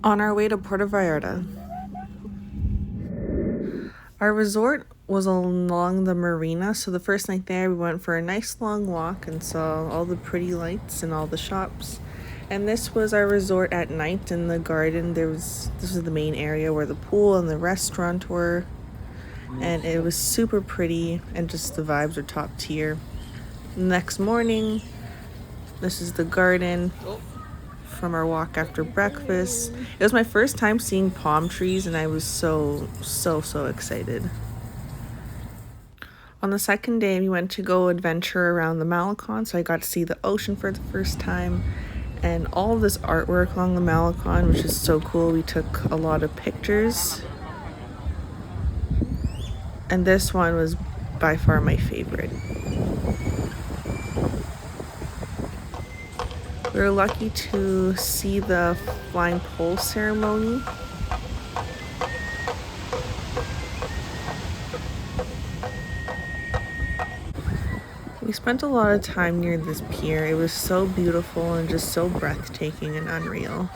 On our way to Puerto Vallarta. Our resort was along the marina, so the first night there we went for a nice long walk and saw all the pretty lights and all the shops. And this was our resort at night in the garden. This was the main area where the pool and the restaurant were. And it was super pretty and just the vibes are top tier. Next morning, this is the garden from our walk after breakfast. It was my first time seeing palm trees and I was so excited. On the second day, we went to go adventure around the Malecon, so I got to see the ocean for the first time and all of this artwork along the Malecon, which is so cool. We took a lot of pictures. And this one was by far my favorite. We were lucky to see the flying pole ceremony. We spent a lot of time near this pier. It was so beautiful and just so breathtaking and unreal.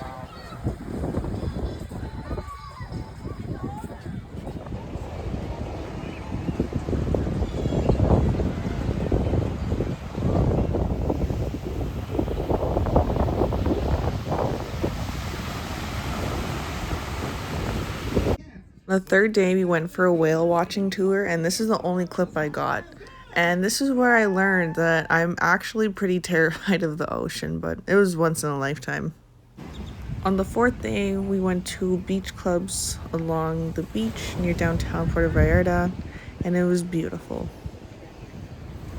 The third day, we went for a whale watching tour, and this is the only clip I got. And this is where I learned that I'm actually pretty terrified of the ocean, but it was once in a lifetime. On the fourth day, we went to beach clubs along the beach near downtown Puerto Vallarta, and it was beautiful.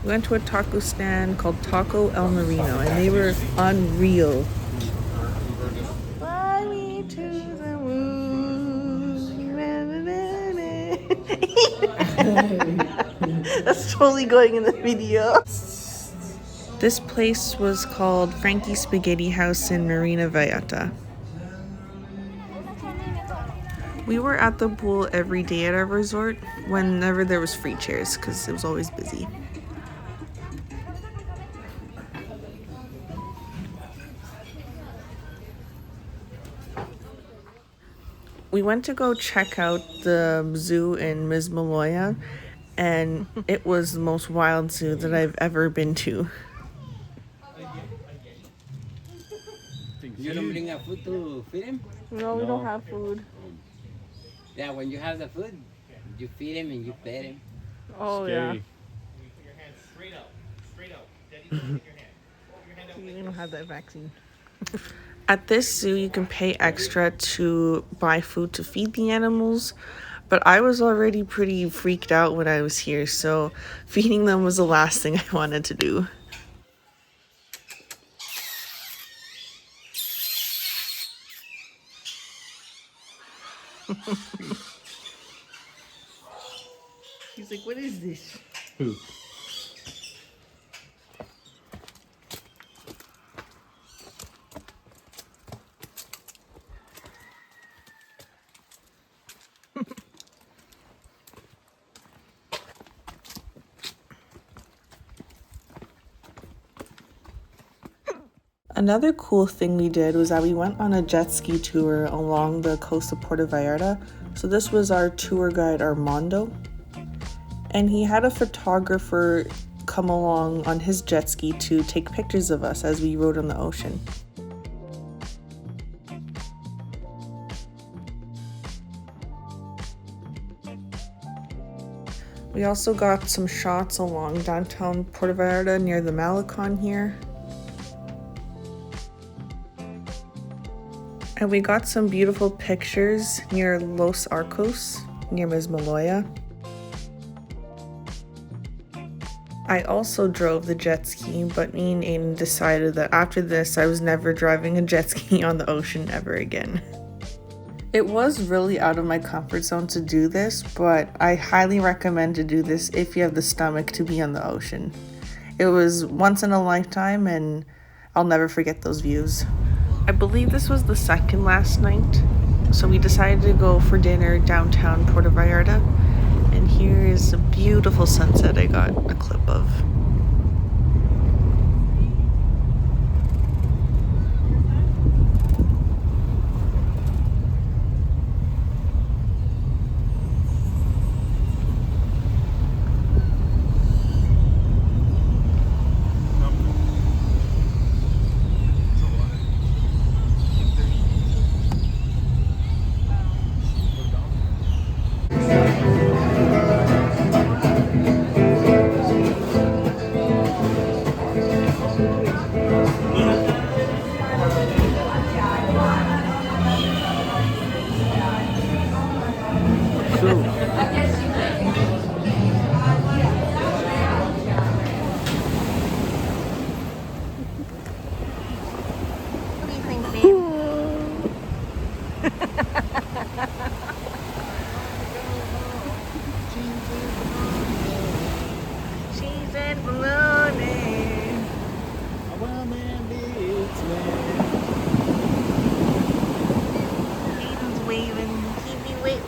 We went to a taco stand called Taco El Marino, and they were unreal. Fly me to the moon. That's totally going in the video. This place was called Frankie's Spaghetti House in Marina Vallarta. We were at the pool every day at our resort whenever there was free chairs because it was always busy. We went to go check out the zoo in Maloya, and it was the most wild zoo that I've ever been to. You don't bring a food to feed him? No, we don't have food. Yeah, when you have the food, you feed him and you pet him. Oh, Scary. yeah. Your hands straight up. Straight up. Daddy, look at your hand. We don't have that vaccine. At this zoo, you can pay extra to buy food to feed the animals, but I was already pretty freaked out when I was here, so feeding them was the last thing I wanted to do. He's like, what is this? Who? Another cool thing we did was that we went on a jet ski tour along the coast of Puerto Vallarta. So this was our tour guide, Armando. And he had a photographer come along on his jet ski to take pictures of us as we rode on the ocean. We also got some shots along downtown Puerto Vallarta near the Malecon here. And we got some beautiful pictures near Los Arcos, near Maloya. I also drove the jet ski, but me and Aidan decided that after this, I was never driving a jet ski on the ocean ever again. It was really out of my comfort zone to do this, but I highly recommend to do this if you have the stomach to be on the ocean. It was once in a lifetime, and I'll never forget those views. I believe this was the second last night, so we decided to go for dinner downtown Puerto Vallarta, and here is a beautiful sunset I got a clip of.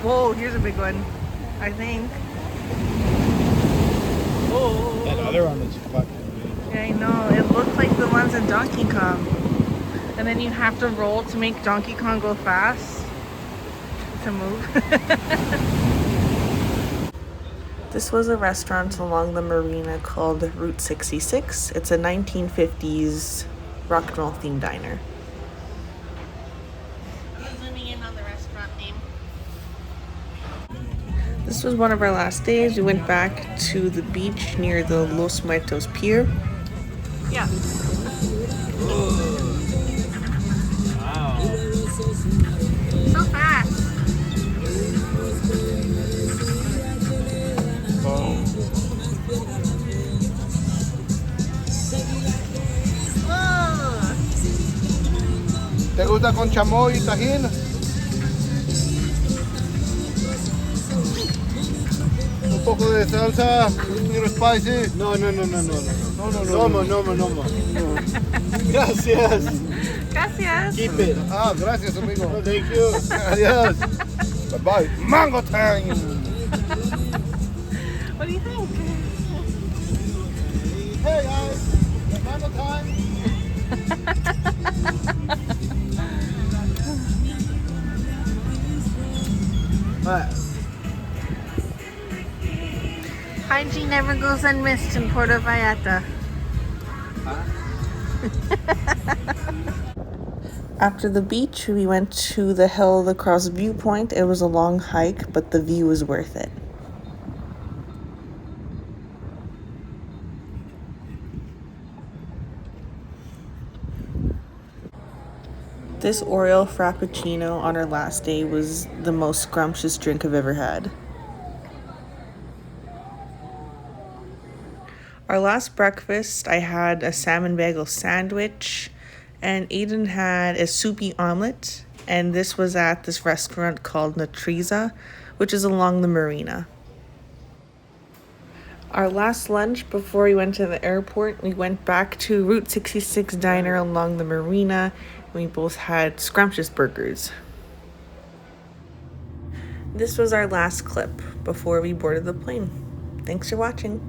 Whoa, here's a big one, I think. Oh. That other one is fucking big. Yeah, I know. It looked like the ones in Donkey Kong. And then you have to roll to make Donkey Kong go fast to move. This was a restaurant along the marina called Route 66. It's a 1950s rock and roll themed diner. Zooming in on the restaurant name. This was one of our last days. We went back to the beach near the Los Muertos Pier. Yeah. Wow. So fast. Oh. ¿Te gusta con chamoy y tajín? Un poco de salsa, un little spicy. No. No. Gracias. Gracias. Keep it. Ah, gracias, amigo. Oh, thank you. Adiós. Bye-bye. Mango time. What do you think? Hey, guys. Mango time. What? Hygiene never goes unmissed in Puerto Vallarta. After the beach, we went to the hill across viewpoint. It was a long hike, but the view was worth it. This Oreo Frappuccino on our last day was the most scrumptious drink I've ever had. Our last breakfast, I had a salmon bagel sandwich, and Aidan had a soupy omelet, and this was at this restaurant called Natriza, which is along the marina. Our last lunch before we went to the airport, we went back to Route 66 diner along the marina. We both had scrumptious burgers. This was our last clip before we boarded the plane. Thanks for watching.